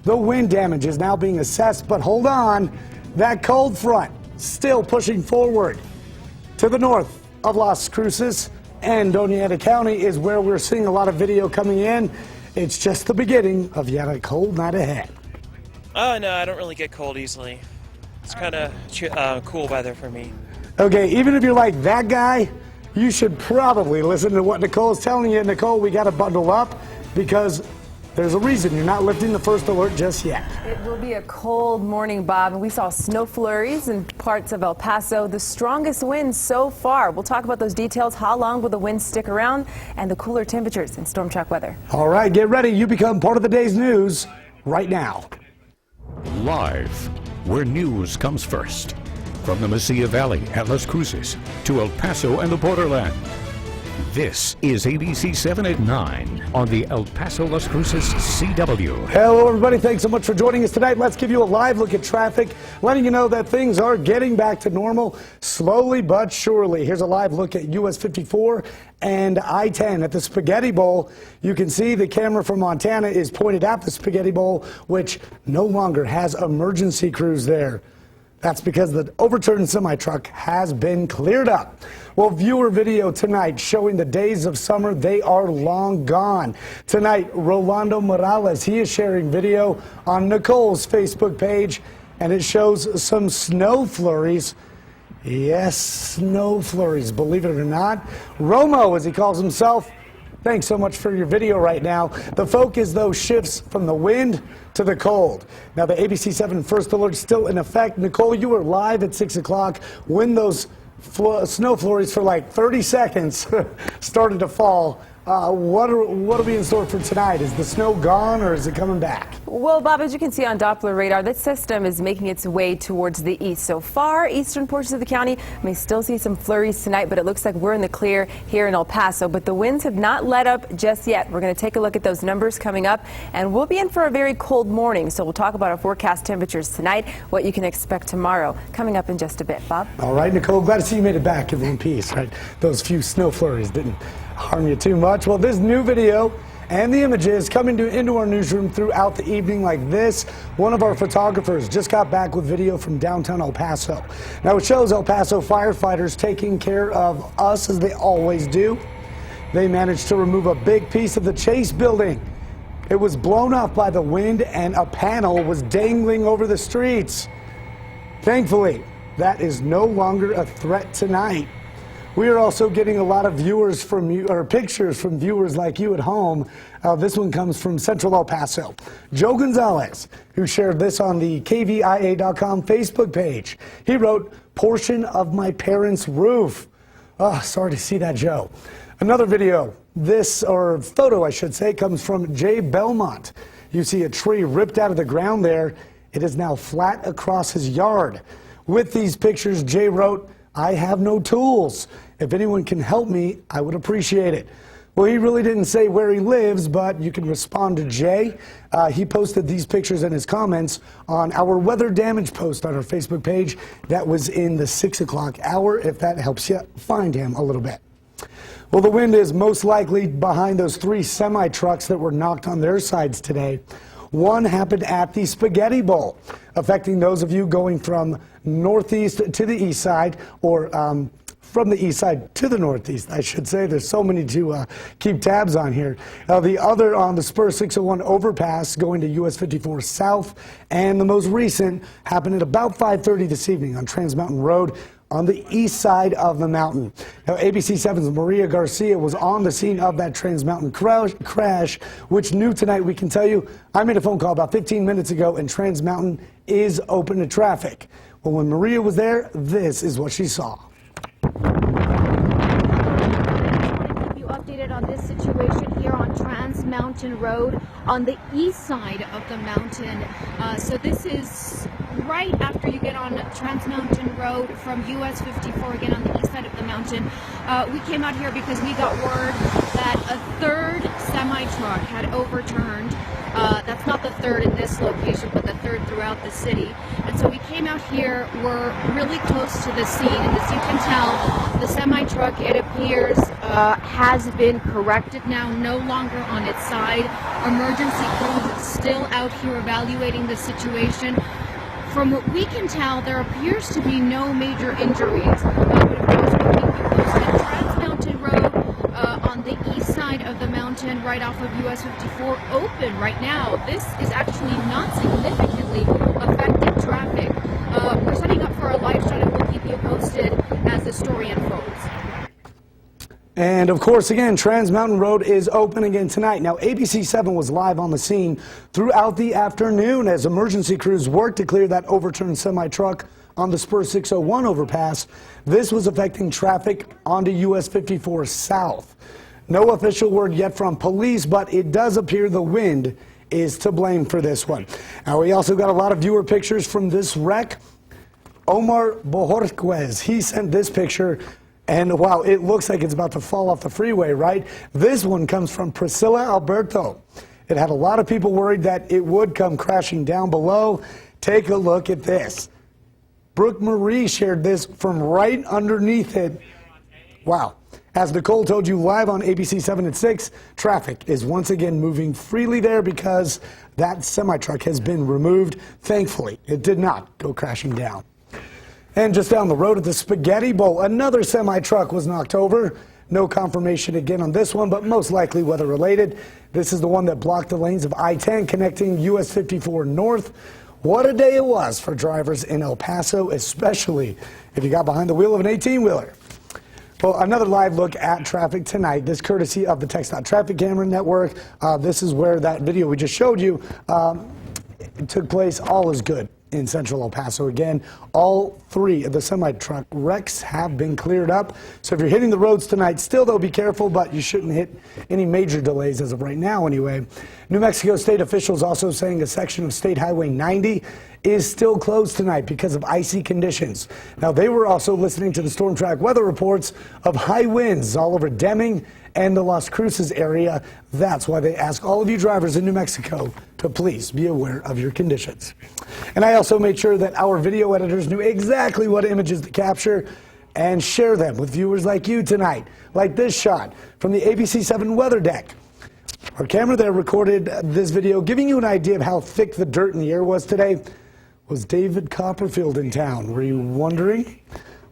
The wind damage is now being assessed, but hold on, that cold front still pushing forward. To the north of Las Cruces and Oneida County is where we're seeing a lot of video coming in. It's just the beginning of yet a cold night ahead. Oh, no, I don't really get cold easily. It's kind of cool weather for me. Okay, even if you're like that guy, you should probably listen to what Nichole's telling you. Nichole, we got to bundle up because there's a reason you're not lifting the first alert just yet. It will be a cold morning, Bob, and we saw snow flurries in parts of El Paso, the strongest winds so far. We'll talk about those details. How long will the winds stick around and the cooler temperatures in Storm Track weather. All right, get ready. You become part of the day's news right now. Live, where news comes first. From the Mesilla Valley at Las Cruces to El Paso and the borderland. This is ABC-7 at 9 on the El Paso Las Cruces CW. Hello, everybody. Thanks so much for joining us tonight. Let's give you a live look at traffic, letting you know that things are getting back to normal slowly but surely. Here's a live look at US 54 and I-10 at the Spaghetti Bowl. You can see the camera from Montana is pointed at the Spaghetti Bowl, which no longer has emergency crews there. That's because the overturned semi-truck has been cleared up. Well, viewer video tonight showing the days of summer, they are long gone. Tonight, Rolando Morales, he is sharing video on Nichole's Facebook page, and it shows some snow flurries. Yes, snow flurries, believe it or not. Romo, as he calls himself, thanks so much for your video right now. The focus, though, shifts from the wind to the cold. Now, the ABC-7 first alert is still in effect. Nichole, you were live at 6 o'clock when those snow flurries for like 30 seconds started to fall. What are we in store for tonight? Is the snow gone or is it coming back? Well, Bob, as you can see on Doppler radar, this system is making its way towards the east. So far, eastern portions of the county may still see some flurries tonight, but it looks like we're in the clear here in El Paso. But the winds have not let up just yet. We're going to take a look at those numbers coming up, and we'll be in for a very cold morning. So we'll talk about our forecast temperatures tonight, what you can expect tomorrow, coming up in just a bit. Bob? All right, Nichole, glad to see you made it back in one piece, right? Those few snow flurries didn't harm you too much. Well, this new video and the images coming into our newsroom throughout the evening like this. One of our photographers just got back with video from downtown El Paso. Now, it shows El Paso firefighters taking care of us as they always do. They managed to remove a big piece of the Chase building. It was blown off by the wind and a panel was dangling over the streets. Thankfully, that is no longer a threat tonight. We are also getting a lot of viewers from you, or pictures from viewers like you at home. This one comes from Central El Paso. Joe Gonzalez, who shared this on the KVIA.com Facebook page. He wrote, "Portion of my parents' roof." Oh, sorry to see that, Joe. Another video, or photo I should say, comes from Jay Belmont. You see a tree ripped out of the ground there. It is now flat across his yard. With these pictures, Jay wrote, "I have no tools. If anyone can help me, I would appreciate it." Well, he really didn't say where he lives, but you can respond to Jay. He posted these pictures and his comments on our weather damage post on our Facebook page. That was in the 6 o'clock hour, if that helps you find him a little bit. Well, the wind is most likely behind those 3 semi-trucks that were knocked on their sides today. One happened at the Spaghetti Bowl, affecting those of you going from northeast to the east side, or from the east side to the northeast, I should say. There's so many to keep tabs on here. The other on the Spur 601 overpass going to US 54 south, and the most recent happened at about 5:30 this evening on Trans Mountain Road on the east side of the mountain. Now, ABC-7's Maria Garcia was on the scene of that Trans Mountain crash, which new tonight, we can tell you. I made a phone call about 15 minutes ago, and Trans Mountain is open to traffic. Well, when Maria was there, this is what she saw. You updated on this situation here on Trans Mountain Road on the east side of the mountain. So this is right after you get on Trans Mountain Road from US 54, again on the east side of the mountain. We came out here because we got word that a third semi-truck had overturned. That's not the third in this location, but the third throughout the city. And so we came out here. We're really close to the scene, and as you can tell, the semi-truck, it appears has been corrected now, no longer on its side. Emergency crews still out here evaluating the situation. From what we can tell, there appears to be no major injuries. But of course, we'll keep you posted. Trans Mountain Road on the east side of the mountain, right off of US 54, open right now. This is actually not significantly affecting traffic. We're setting up for a live shot and we'll keep you posted as the story unfolds. And of course, again, Trans Mountain Road is open again tonight. Now, ABC-7 was live on the scene throughout the afternoon as emergency crews worked to clear that overturned semi-truck on the Spur 601 overpass. This was affecting traffic onto US 54 south. No official word yet from police, but it does appear the wind is to blame for this one. Now, we also got a lot of viewer pictures from this wreck. Omar Bojorquez, he sent this picture. And wow, it looks like it's about to fall off the freeway, right? This one comes from Priscilla Alberto. It had a lot of people worried that it would come crashing down below. Take a look at this. Brooke Marie shared this from right underneath it. Wow. As Nichole told you live on ABC-7 at 6, traffic is once again moving freely there because that semi-truck has been removed. Thankfully, it did not go crashing down. And just down the road at the Spaghetti Bowl, another semi-truck was knocked over. No confirmation again on this one, but most likely weather-related. This is the one that blocked the lanes of I-10 connecting US 54 north. What a day it was for drivers in El Paso, especially if you got behind the wheel of an 18-wheeler. Well, another live look at traffic tonight, this courtesy of the TxDOT Traffic Camera Network. This is where that video we just showed you it took place. All is good in central El Paso. Again, all three of the semi-truck wrecks have been cleared up. So if you're hitting the roads tonight, still though, be careful, but you shouldn't hit any major delays as of right now anyway. New Mexico state officials also saying a section of State Highway 90 is still closed tonight because of icy conditions. Now, they were also listening to the storm track weather reports of high winds all over Deming and the Las Cruces area. That's why they ask all of you drivers in New Mexico to please be aware of your conditions. And I also made sure that our video editors knew exactly what images to capture and share them with viewers like you tonight, like this shot from the ABC-7 weather deck. Our camera there recorded this video, giving you an idea of how thick the dirt in the air was today. Was David Copperfield in town? Were you wondering?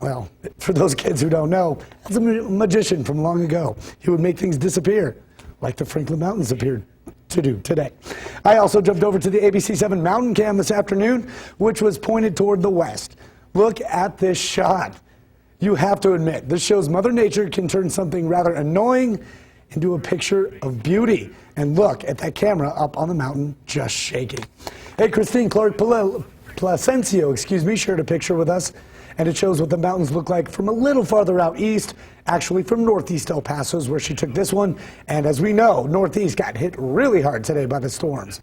Well, for those kids who don't know, that's a magician from long ago. He would make things disappear, like the Franklin Mountains appeared to do today. I also jumped over to the ABC-7 mountain cam this afternoon, which was pointed toward the west. Look at this shot. You have to admit, this shows Mother Nature can turn something rather annoying into a picture of beauty. And look at that camera up on the mountain just shaking. Hey, Christine Placencio, shared a picture with us, and it shows what the mountains look like from a little farther out east, actually from northeast El Paso is where she took this one. And as we know, northeast got hit really hard today by the storms.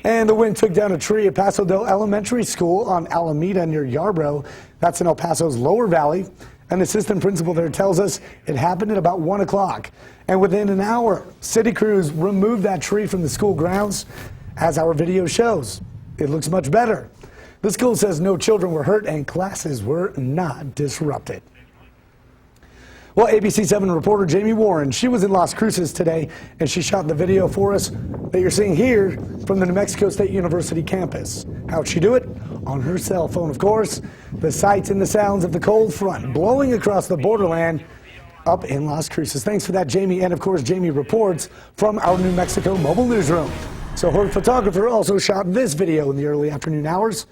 And the wind took down a tree at Paso Del Elementary School on Alameda near Yarborough. That's in El Paso's lower valley. An assistant principal there tells us it happened at about 1 o'clock. And within an hour, city crews removed that tree from the school grounds. As our video shows, it looks much better. The school says no children were hurt and classes were not disrupted. Well, ABC-7 reporter Jamie Warren, she was in Las Cruces today, and she shot the video for us that you're seeing here from the New Mexico State University campus. How'd she do it? On her cell phone, of course. The sights and the sounds of the cold front blowing across the borderland up in Las Cruces. Thanks for that, Jamie. And, of course, Jamie reports from our New Mexico mobile newsroom. So her photographer also shot this video in the early afternoon hours.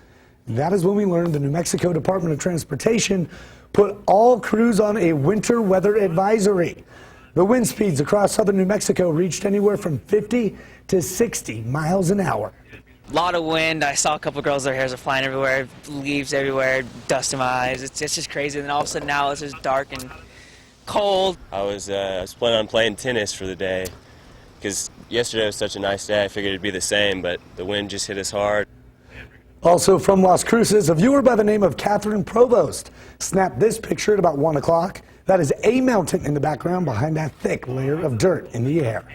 That is when we learned the New Mexico Department of Transportation put all crews on a winter weather advisory. The wind speeds across southern New Mexico reached anywhere from 50 to 60 miles an hour. A lot of wind. I saw a couple of girls, their hairs are flying everywhere, leaves everywhere, dust in my eyes. It's just crazy. And then all of a sudden now it's just dark and cold. I was planning on playing tennis for the day because yesterday was such a nice day. I figured it'd be the same, but the wind just hit us hard. Also from Las Cruces, a viewer by the name of Catherine Provost snapped this picture at about 1 o'clock. That is a mountain in the background behind that thick layer of dirt in the air.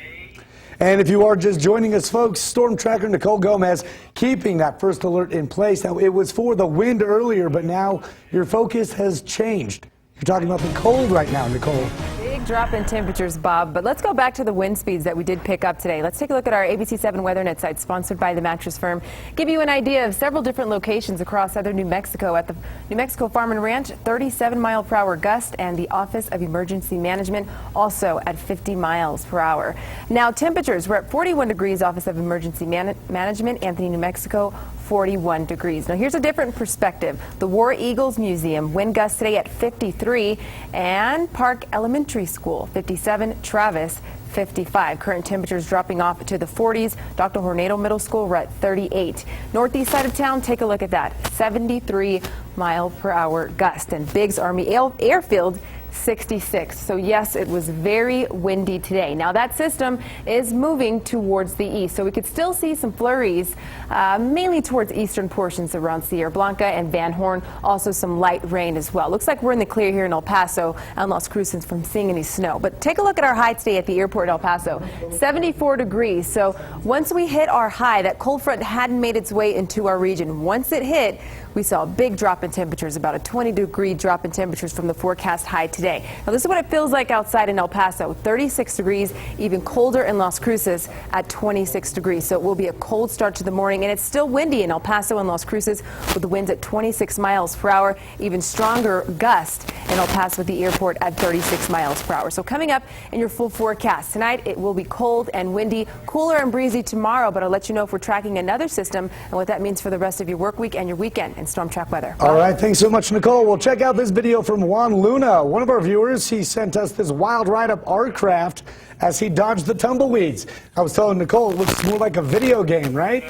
And if you are just joining us, folks, storm tracker Nichole Gomez keeping that first alert in place. Now, it was for the wind earlier, but now your focus has changed. You're talking about the cold right now, Nichole. Big drop in temperatures, Bob, but let's go back to the wind speeds that we did pick up today. Let's take a look at our ABC-7 WeatherNet site, sponsored by the Mattress Firm. Give you an idea of several different locations across southern New Mexico. At the New Mexico Farm and Ranch, 37-mile-per-hour gust, and the Office of Emergency Management also at 50 miles per hour. Now, temperatures, we're at 41 degrees, Office of Emergency Management, Anthony, New Mexico, 41 degrees. Now, here's a different perspective. The War Eagles Museum, wind gusts today at 53, and Park Elementary School, 57, Travis, 55. Current temperatures dropping off to the 40s. Dr. Hornado Middle School, we're at 38. Northeast side of town, take a look at that. 73-mile-per-hour gust. And Biggs Army Airfield, 66. So yes, it was very windy today. Now that system is moving towards the east, so we could still see some flurries, mainly towards eastern portions around Sierra Blanca and Van Horn. Also some light rain as well. Looks like we're in the clear here in El Paso and Las Cruces from seeing any snow. But take a look at our high today at the airport in El Paso, 74 degrees. So once we hit our high, that cold front hadn't made its way into our region. Once it hit, we saw a big drop in temperatures, about a 20-degree drop in temperatures from the forecast high today. Now, this is what it feels like outside in El Paso, 36 degrees, even colder in Las Cruces at 26 degrees. So it will be a cold start to the morning, and it's still windy in El Paso and Las Cruces with the winds at 26 miles per hour, even stronger gust in El Paso at the airport at 36 miles per hour. So coming up in your full forecast tonight, it will be cold and windy, cooler and breezy tomorrow, but I'll let you know if we're tracking another system and what that means for the rest of your work week and your weekend. And Storm Track weather. All right, thanks so much, Nichole. We'll check out this video from Juan Luna, one of our viewers. He sent us this wild ride up our craft as he dodged the tumbleweeds. I was telling Nichole, it looks more like a video game, right?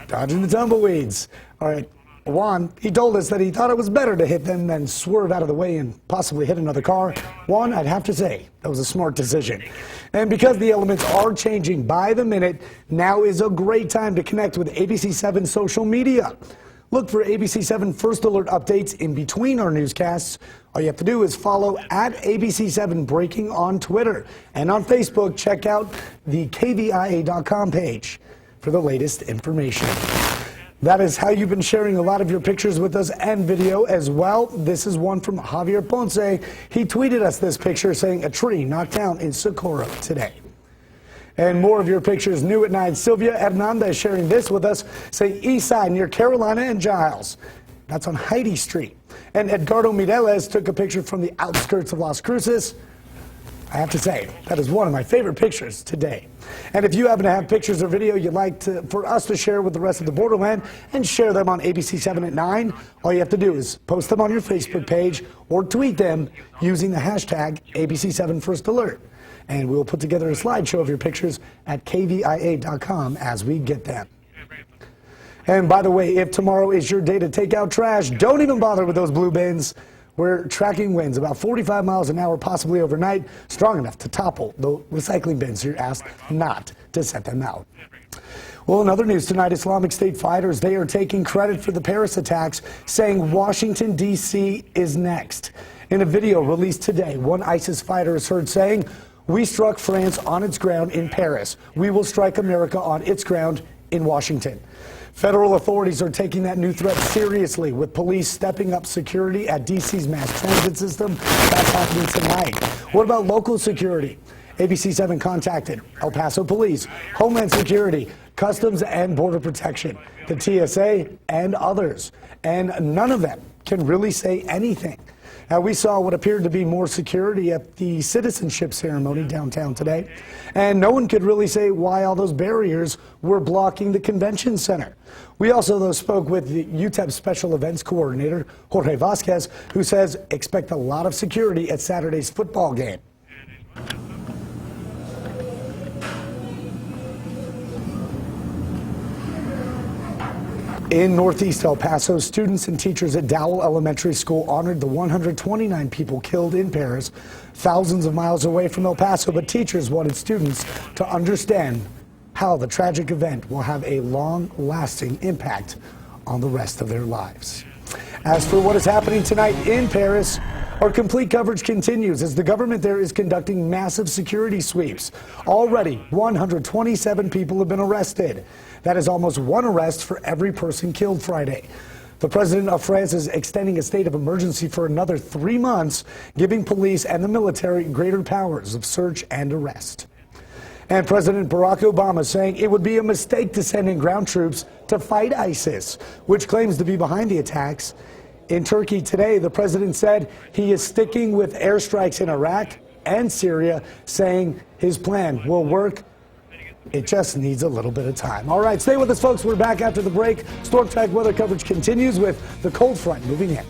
Dodging the tumbleweeds. All right, Juan, he told us that he thought it was better to hit them than swerve out of the way and possibly hit another car. Juan, I'd have to say, that was a smart decision. And because the elements are changing by the minute, now is a great time to connect with ABC-7 social media. Look for ABC-7 First Alert updates in between our newscasts. All you have to do is follow at ABC-7 Breaking on Twitter. And on Facebook, check out the KVIA.com page for the latest information. That is how you've been sharing a lot of your pictures with us and video as well. This is one from Javier Ponce. He tweeted us this picture saying a tree knocked down in Socorro today. And more of your pictures new at 9. Sylvia Hernandez sharing this with us, saying east side near Carolina and Giles. That's on Heidi Street. And Edgardo Mireles took a picture from the outskirts of Las Cruces. I have to say, that is one of my favorite pictures today. And if you happen to have pictures or video you'd like for us to share with the rest of the borderland and share them on ABC-7 at 9, all you have to do is post them on your Facebook page or tweet them using the hashtag ABC-7 First Alert. And we'll put together a slideshow of your pictures at KVIA.com as we get them. And by the way, if tomorrow is your day to take out trash, don't even bother with those blue bins. We're tracking winds about 45 miles an hour, possibly overnight, strong enough to topple the recycling bins. You're asked not to set them out. Well, in other news tonight, Islamic State fighters, they are taking credit for the Paris attacks, saying Washington, D.C. is next. In a video released today, one ISIS fighter is heard saying, "We struck France on its ground in Paris. We will strike America on its ground in Washington." Federal authorities are taking that new threat seriously, with police stepping up security at D.C.'s mass transit system. That's happening tonight. What about local security? ABC-7 contacted El Paso Police, Homeland Security, Customs and Border Protection, the TSA, and others. And none of them can really say anything. Now, we saw what appeared to be more security at the citizenship ceremony downtown today, and no one could really say why all those barriers were blocking the convention center. We also, though, spoke with the UTEP Special Events Coordinator, Jorge Vasquez, who says expect a lot of security at Saturday's football game. In Northeast El Paso, students and teachers at Dowell Elementary School honored the 129 people killed in Paris, thousands of miles away from El Paso, but teachers wanted students to understand how the tragic event will have a long-lasting impact on the rest of their lives. As for what is happening tonight in Paris, our complete coverage continues as the government there is conducting massive security sweeps. Already, 127 people have been arrested. That is almost one arrest for every person killed Friday. The president of France is extending a state of emergency for another 3 months, giving police and the military greater powers of search and arrest. And President Barack Obama saying it would be a mistake to send in ground troops to fight ISIS, which claims to be behind the attacks. In Turkey today, the president said he is sticking with airstrikes in Iraq and Syria, saying his plan will work. It just needs a little bit of time. All right, stay with us, folks. We're back after the break. Storm Track weather coverage continues with the cold front moving in.